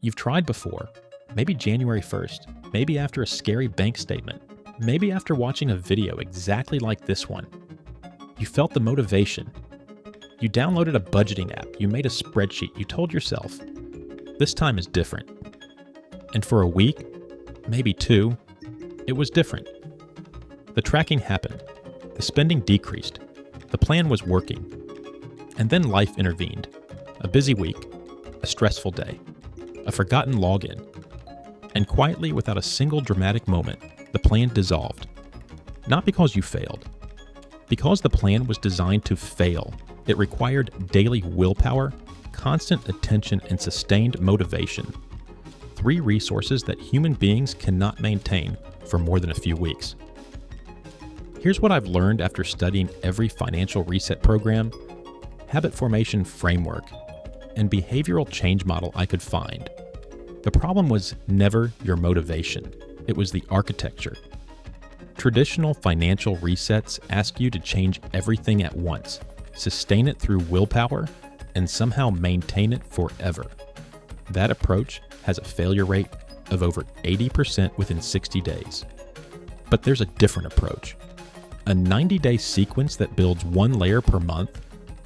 You've tried before, maybe January 1st, maybe after a scary bank statement, maybe after watching a video exactly like this one. You felt the motivation. You downloaded a budgeting app, you made a spreadsheet, you told yourself, this time is different. And for a week, maybe two, it was different. The tracking happened, the spending decreased, the plan was working, and then life intervened. A busy week, a stressful day, a forgotten login, and quietly, without a single dramatic moment, the plan dissolved. Not because you failed, because the plan was designed to fail. It required daily willpower, constant attention, and sustained motivation. 3 resources that human beings cannot maintain for more than a few weeks. Here's what I've learned after studying every financial reset program, habit formation framework, and behavioral change model I could find. The problem was never your motivation. It was the architecture. Traditional financial resets ask you to change everything at once, sustain it through willpower, and somehow maintain it forever. That approach has a failure rate of over 80% within 60 days. But there's a different approach. A 90-day sequence that builds 1 layer per month,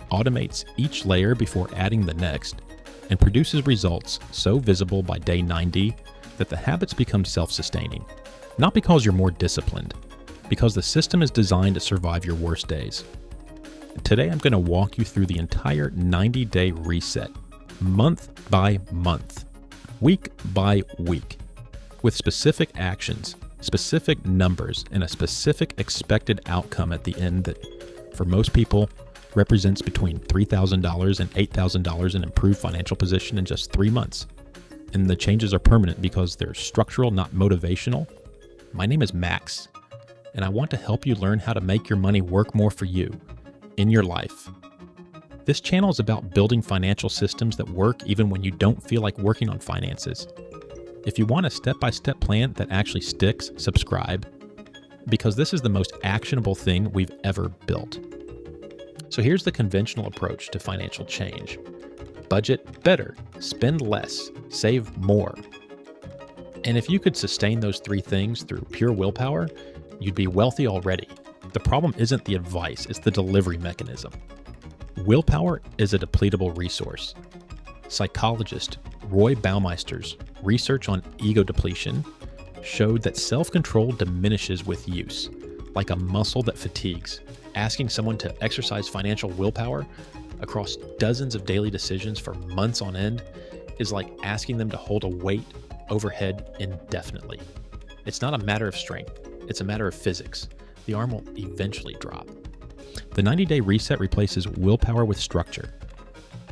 automates each layer before adding the next, and produces results so visible by day 90 that the habits become self-sustaining. Not because you're more disciplined, because the system is designed to survive your worst days. Today I'm going to walk you through the entire 90-day reset, month by month, week by week, with specific actions, specific numbers, and a specific expected outcome at the end that, for most people, represents between $3,000 and $8,000 in improved financial position in just 3 months. And the changes are permanent because they're structural, not motivational. My name is Max, and I want to help you learn how to make your money work more for you in your life. This channel is about building financial systems that work even when you don't feel like working on finances. If you want a step-by-step plan that actually sticks, subscribe, because this is the most actionable thing we've ever built. So here's the conventional approach to financial change. Budget better, spend less, save more. And if you could sustain those 3 things through pure willpower, you'd be wealthy already. The problem isn't the advice, it's the delivery mechanism. Willpower is a depletable resource. Psychologist Roy Baumeister's research on ego depletion showed that self-control diminishes with use, like a muscle that fatigues. Asking someone to exercise financial willpower across dozens of daily decisions for months on end is like asking them to hold a weight overhead indefinitely. It's not a matter of strength, it's a matter of physics. The arm will eventually drop. The 90-day reset replaces willpower with structure.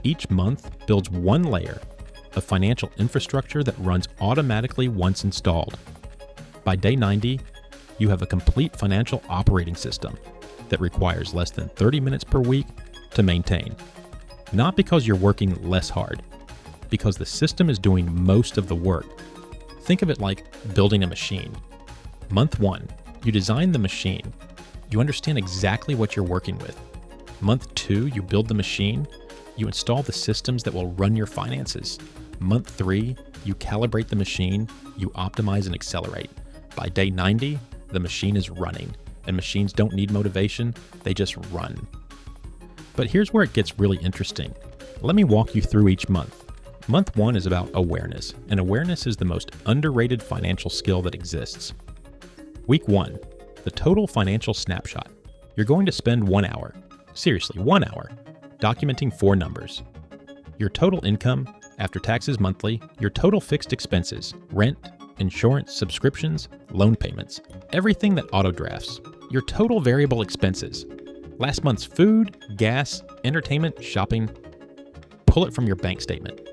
Each month builds 1 layer of financial infrastructure that runs automatically once installed. By day 90, you have a complete financial operating system that requires less than 30 minutes per week to maintain. Not because you're working less hard, because the system is doing most of the work. Think of it like building a machine. Month 1, you design the machine. You understand exactly what you're working with. Month 2, you build the machine. You install the systems that will run your finances. Month 3, you calibrate the machine. You optimize and accelerate. By day 90, the machine is running. And machines don't need motivation, they just run. But here's where it gets really interesting. Let me walk you through each month. Month 1 is about awareness, and awareness is the most underrated financial skill that exists. Week 1, the total financial snapshot. You're going to spend 1 hour, seriously 1 hour, documenting 4 numbers. Your total income, after taxes monthly, your total fixed expenses, rent, insurance, subscriptions, loan payments, everything that auto-drafts. Your total variable expenses, last month's food, gas, entertainment, shopping, pull it from your bank statement.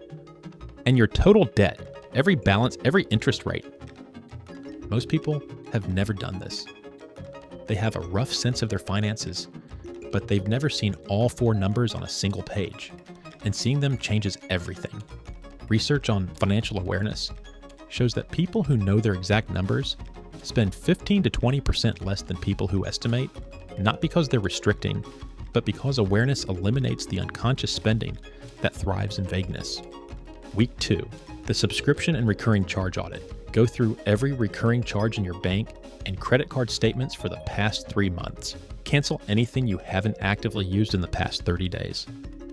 And your total debt, every balance, every interest rate. Most people have never done this. They have a rough sense of their finances, but they've never seen all 4 numbers on a single page. And seeing them changes everything. Research on financial awareness shows that people who know their exact numbers spend 15 to 20% less than people who estimate, not because they're restricting, but because awareness eliminates the unconscious spending that thrives in vagueness. Week 2, The subscription and recurring charge audit. Go through every recurring charge in your bank and credit card statements for the past 3 months. Cancel anything you haven't actively used in the past 30 days.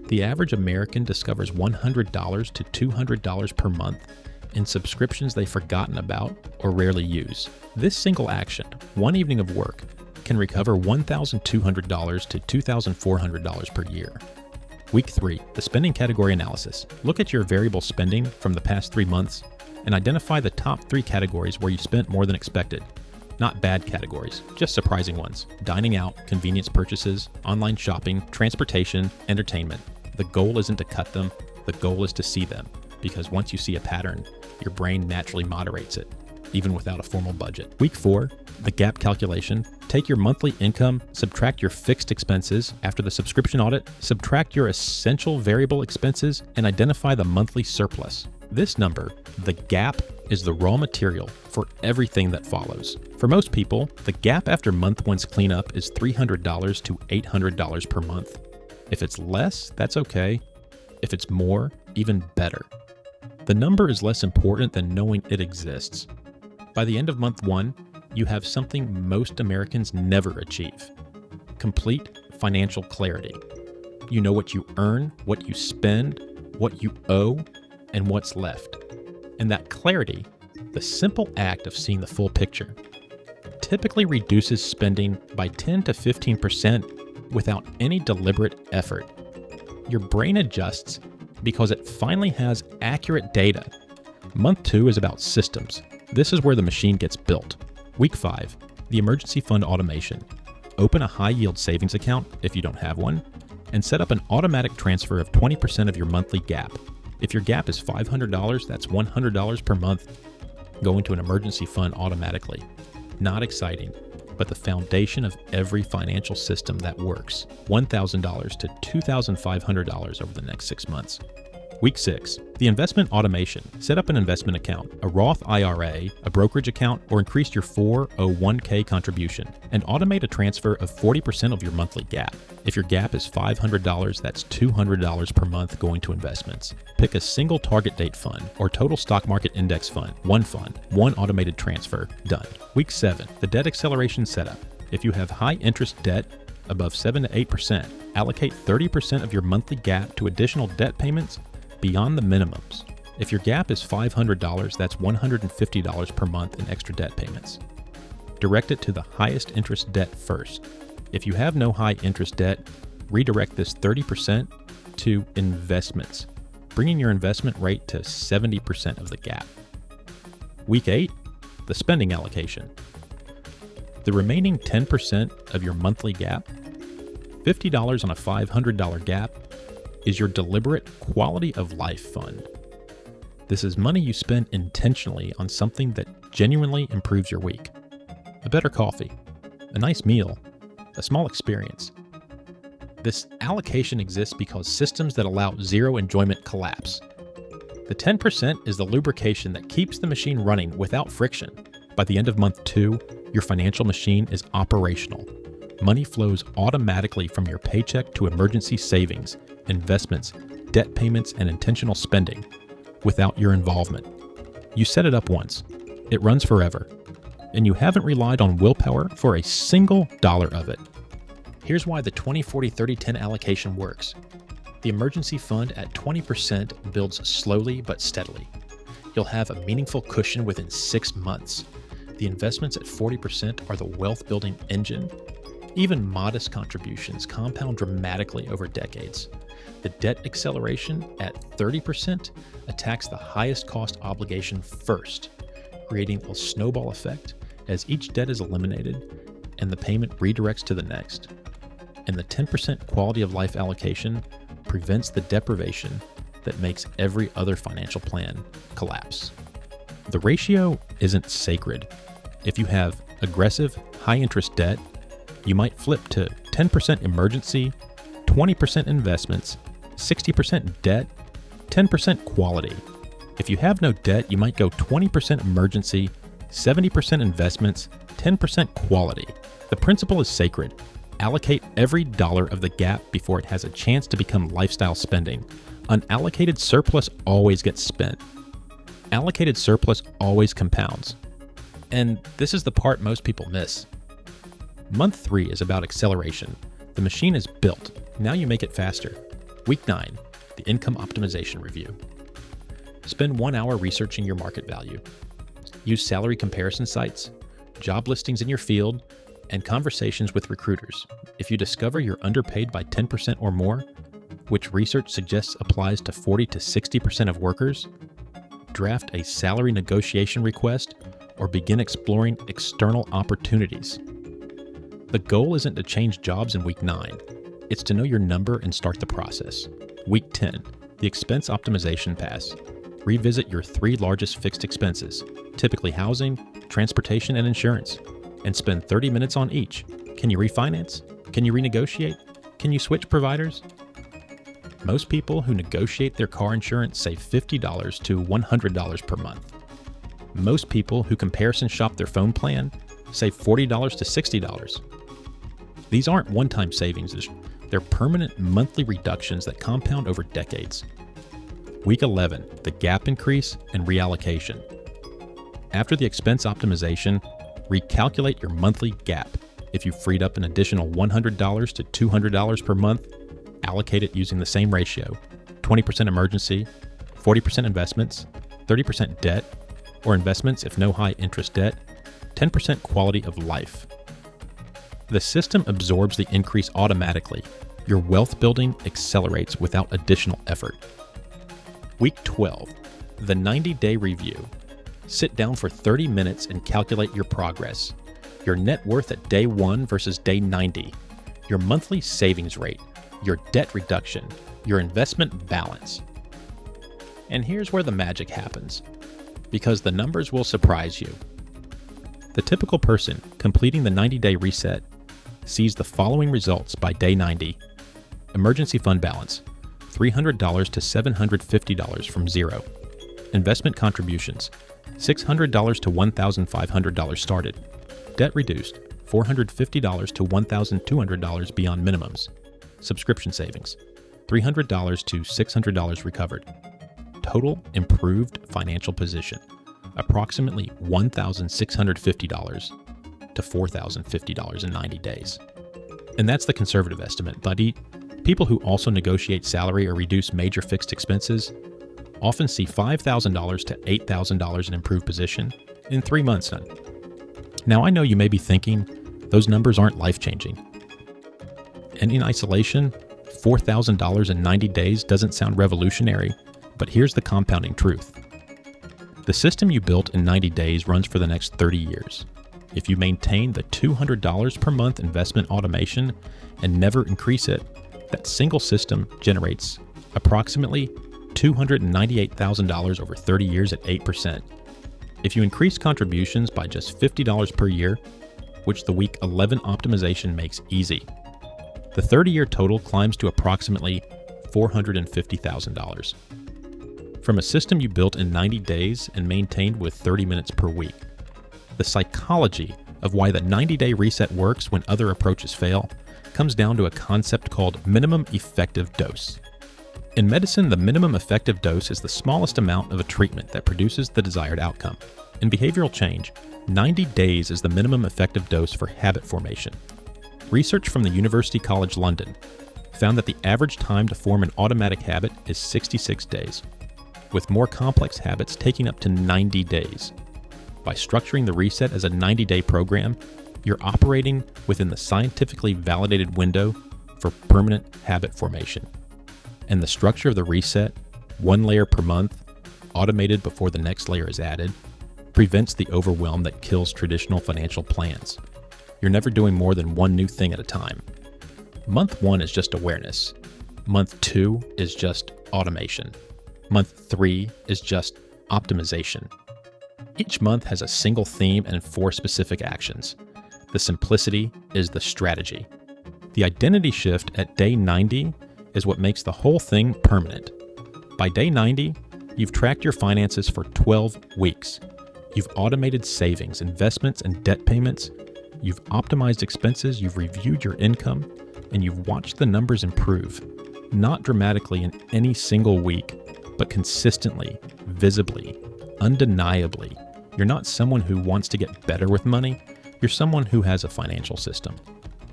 The average American discovers $100 to $200 per month in subscriptions they've forgotten about or rarely use. This single action, one evening of work, can recover $1,200 to $2,400 per year. Week 3, the spending category analysis. Look at your variable spending from the past 3 months and identify the top 3 categories where you spent more than expected. Not bad categories, just surprising ones. Dining out, convenience purchases, online shopping, transportation, entertainment. The goal isn't to cut them, the goal is to see them, because once you see a pattern, your brain naturally moderates it, even without a formal budget. Week 4, the gap calculation. Take your monthly income, subtract your fixed expenses after the subscription audit, subtract your essential variable expenses, and identify the monthly surplus. This number, the gap, is the raw material for everything that follows. For most people, the gap after month 1's cleanup is $300 to $800 per month. If it's less, that's okay. If it's more, even better. The number is less important than knowing it exists. By the end of month 1, you have something most Americans never achieve: complete financial clarity. You know what you earn, what you spend, what you owe, and what's left. And that clarity, the simple act of seeing the full picture, typically reduces spending by 10 to 15% without any deliberate effort. Your brain adjusts because it finally has accurate data. Month 2 is about systems. This is where the machine gets built. Week 5, the emergency fund automation. Open a high-yield savings account if you don't have one, and set up an automatic transfer of 20% of your monthly gap. If your gap is $500, that's $100 per month go into an emergency fund automatically. Not exciting, but the foundation of every financial system that works. $1,000 to $2,500 over the next 6 months. Week 6, the investment automation. Set up an investment account, a Roth IRA, a brokerage account, or increase your 401k contribution, and automate a transfer of 40% of your monthly gap. If your gap is $500, that's $200 per month going to investments. Pick a single target date fund or total stock market index fund, one automated transfer, done. Week 7, the debt acceleration setup. If you have high interest debt, above 7 to 8%, allocate 30% of your monthly gap to additional debt payments beyond the minimums. If your gap is $500, that's $150 per month in extra debt payments. Direct it to the highest interest debt first. If you have no high interest debt, redirect this 30% to investments, bringing your investment rate to 70% of the gap. Week 8, the spending allocation. The remaining 10% of your monthly gap, $50 on a $500 gap, is your deliberate quality of life fund. This is money you spend intentionally on something that genuinely improves your week. A better coffee, a nice meal, a small experience. This allocation exists because systems that allow zero enjoyment collapse. The 10% is the lubrication that keeps the machine running without friction. By the end of month 2, your financial machine is operational. Money flows automatically from your paycheck to emergency savings, investments, debt payments, and intentional spending without your involvement. You set it up once, it runs forever, and you haven't relied on willpower for a single dollar of it. Here's why the 20-40-30-10 allocation works. The emergency fund at 20% builds slowly but steadily. You'll have a meaningful cushion within 6 months. The investments at 40% are the wealth building engine. Even modest contributions compound dramatically over decades. The debt acceleration at 30% attacks the highest cost obligation first, creating a snowball effect as each debt is eliminated and the payment redirects to the next. And the 10% quality of life allocation prevents the deprivation that makes every other financial plan collapse. The ratio isn't sacred. If you have aggressive, high-interest debt, you might flip to 10% emergency, 20% investments, 60% debt, 10% quality. If you have no debt, you might go 20% emergency, 70% investments, 10% quality. The principle is sacred. Allocate every dollar of the gap before it has a chance to become lifestyle spending. Unallocated surplus always gets spent. Allocated surplus always compounds. And this is the part most people miss. Month 3 is about acceleration. The machine is built. Now you make it faster. Week 9, the income optimization review. Spend 1 hour researching your market value. Use salary comparison sites, job listings in your field, and conversations with recruiters. If you discover you're underpaid by 10% or more, which research suggests applies to 40 to 60% of workers, draft a salary negotiation request or begin exploring external opportunities. The goal isn't to change jobs in week 9. It's to know your number and start the process. Week 10, the expense optimization pass. Revisit your 3 largest fixed expenses, typically housing, transportation, and insurance, and spend 30 minutes on each. Can you refinance? Can you renegotiate? Can you switch providers? Most people who negotiate their car insurance save $50 to $100 per month. Most people who comparison shop their phone plan save $40 to $60. These aren't one-time savings, they're permanent monthly reductions that compound over decades. Week 11, the gap increase and reallocation. After the expense optimization, recalculate your monthly gap. If you freed up an additional $100 to $200 per month, allocate it using the same ratio: 20% emergency, 40% investments, 30% debt, or investments if no high interest debt, 10% quality of life. The system absorbs the increase automatically. Your wealth building accelerates without additional effort. Week 12, the 90-day review. Sit down for 30 minutes and calculate your progress. Your net worth at day 1 versus day 90, your monthly savings rate, your debt reduction, your investment balance. And here's where the magic happens, because the numbers will surprise you. The typical person completing the 90-day reset sees the following results by day 90. Emergency fund balance, $300 to $750 from zero. Investment contributions, $600 to $1,500 started. Debt reduced, $450 to $1,200 beyond minimums. Subscription savings, $300 to $600 recovered. Total improved financial position, approximately $1,650 to $4,050 in 90 days. And that's the conservative estimate, but people who also negotiate salary or reduce major fixed expenses often see $5,000 to $8,000 in improved position in 3 months. Now, I know you may be thinking those numbers aren't life-changing. And in isolation, $4,000 in 90 days doesn't sound revolutionary, but here's the compounding truth. The system you built in 90 days runs for the next 30 years. If you maintain the $200 per month investment automation and never increase it, that single system generates approximately $298,000 over 30 years at 8%. If you increase contributions by just $50 per year, which the week 11 optimization makes easy, the 30-year total climbs to approximately $450,000. From a system you built in 90 days and maintained with 30 minutes per week. The psychology of why the 90-day reset works when other approaches fail comes down to a concept called minimum effective dose. In medicine, the minimum effective dose is the smallest amount of a treatment that produces the desired outcome. In behavioral change, 90 days is the minimum effective dose for habit formation. Research from the University College London found that the average time to form an automatic habit is 66 days, with more complex habits taking up to 90 days. By structuring the reset as a 90-day program, you're operating within the scientifically validated window for permanent habit formation. And the structure of the reset, 1 layer per month, automated before the next layer is added, prevents the overwhelm that kills traditional financial plans. You're never doing more than one new thing at a time. Month 1 is just awareness. Month 2 is just automation. Month 3 is just optimization. Each month has a single theme and 4 specific actions. The simplicity is the strategy. The identity shift at day 90 is what makes the whole thing permanent. By day 90, you've tracked your finances for 12 weeks. You've automated savings, investments, and debt payments. You've optimized expenses, you've reviewed your income, and you've watched the numbers improve, not dramatically in any single week, but consistently, visibly, undeniably, you're not someone who wants to get better with money, you're someone who has a financial system.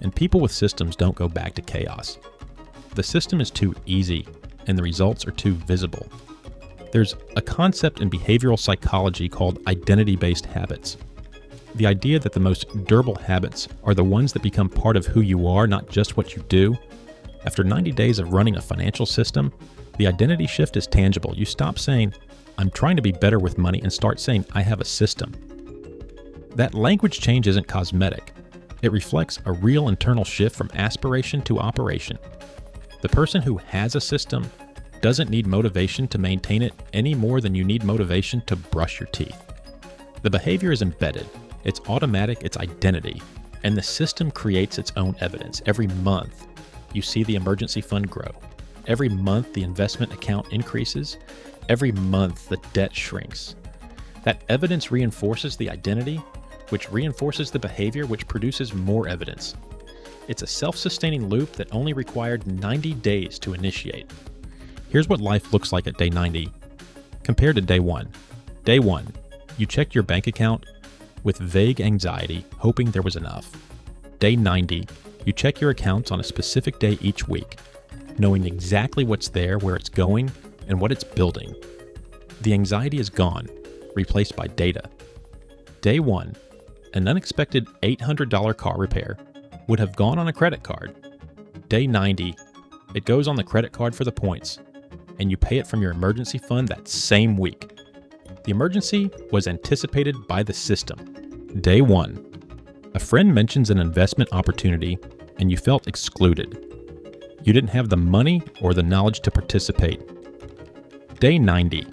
And people with systems don't go back to chaos. The system is too easy, and the results are too visible. There's a concept in behavioral psychology called identity-based habits. The idea that the most durable habits are the ones that become part of who you are, not just what you do. After 90 days of running a financial system, the identity shift is tangible. You stop saying, I'm trying to be better with money, and start saying, I have a system. That language change isn't cosmetic. It reflects a real internal shift from aspiration to operation. The person who has a system doesn't need motivation to maintain it any more than you need motivation to brush your teeth. The behavior is embedded. It's automatic, it's identity, and the system creates its own evidence. Every month, you see the emergency fund grow. Every month, the investment account increases. Every month, the debt shrinks. That evidence reinforces the identity, which reinforces the behavior, which produces more evidence. It's a self-sustaining loop that only required 90 days to initiate. Here's what life looks like at day 90 compared to day 1. Day 1, you checked your bank account with vague anxiety, hoping there was enough. Day 90, you check your accounts on a specific day each week, knowing exactly what's there, where it's going, and what it's building. The anxiety is gone, replaced by data. Day 1, an unexpected $800 car repair would have gone on a credit card. Day 90, it goes on the credit card for the points, and you pay it from your emergency fund that same week. The emergency was anticipated by the system. Day 1, a friend mentions an investment opportunity, and you felt excluded. You didn't have the money or the knowledge to participate. Day 90,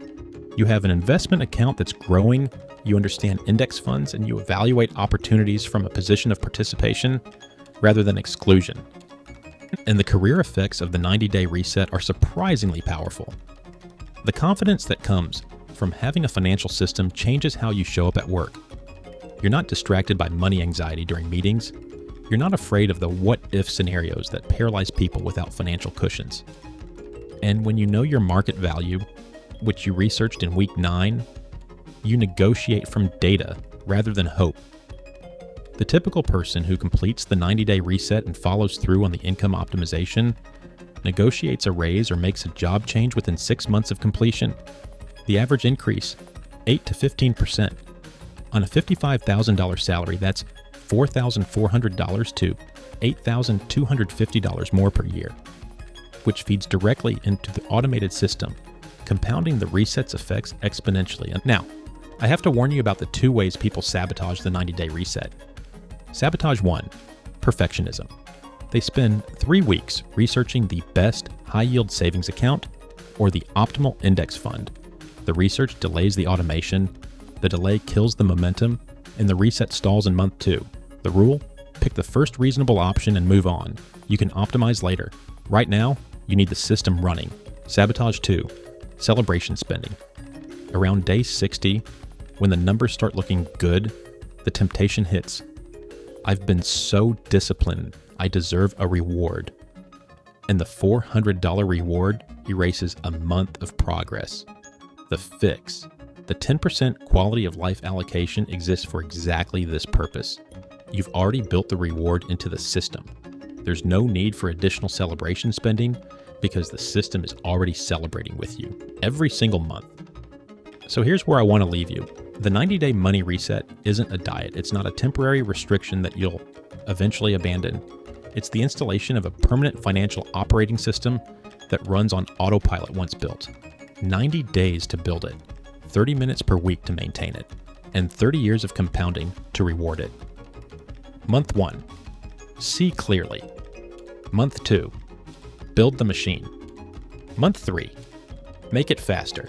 you have an investment account that's growing, you understand index funds, and you evaluate opportunities from a position of participation rather than exclusion. And the career effects of the 90-day reset are surprisingly powerful. The confidence that comes from having a financial system changes how you show up at work. You're not distracted by money anxiety during meetings. You're not afraid of the what-if scenarios that paralyze people without financial cushions. And when you know your market value, which you researched in week 9, you negotiate from data rather than hope. The typical person who completes the 90-day reset and follows through on the income optimization negotiates a raise or makes a job change within 6 months of completion. The average increase, 8 to 15%. On a $55,000 salary, that's $4,400 to $8,250 more per year, which feeds directly into the automated system, compounding the reset's effects exponentially. Now, I have to warn you about the 2 ways people sabotage the 90-day reset. Sabotage 1, perfectionism. They spend 3 weeks researching the best high-yield savings account or the optimal index fund. The research delays the automation, the delay kills the momentum, and the reset stalls in month 2. The rule? Pick the first reasonable option and move on. You can optimize later. Right now, you need the system running. Sabotage 2, celebration spending. Around day 60, when the numbers start looking good, the temptation hits. I've been so disciplined, I deserve a reward. And the $400 reward erases a month of progress. The fix. The 10% quality of life allocation exists for exactly this purpose. You've already built the reward into the system. There's no need for additional celebration spending because the system is already celebrating with you every single month. So here's where I want to leave you. The 90-day money reset isn't a diet. It's not a temporary restriction that you'll eventually abandon. It's the installation of a permanent financial operating system that runs on autopilot once built. 90 days to build it, 30 minutes per week to maintain it, and 30 years of compounding to reward it. Month 1, see clearly. Month 2, build the machine. Month 3, make it faster.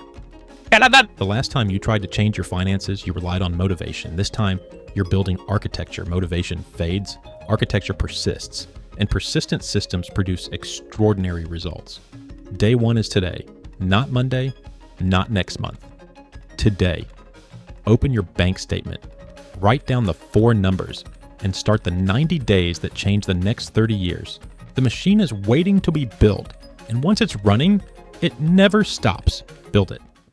The last time you tried to change your finances, you relied on motivation. This time, you're building architecture. Motivation fades, architecture persists, and persistent systems produce extraordinary results. Day 1 is today, not Monday, not next month. Today, open your bank statement, write down the 4 numbers, and start the 90 days that change the next 30 years. The machine is waiting to be built, and once it's running, it never stops. Build it.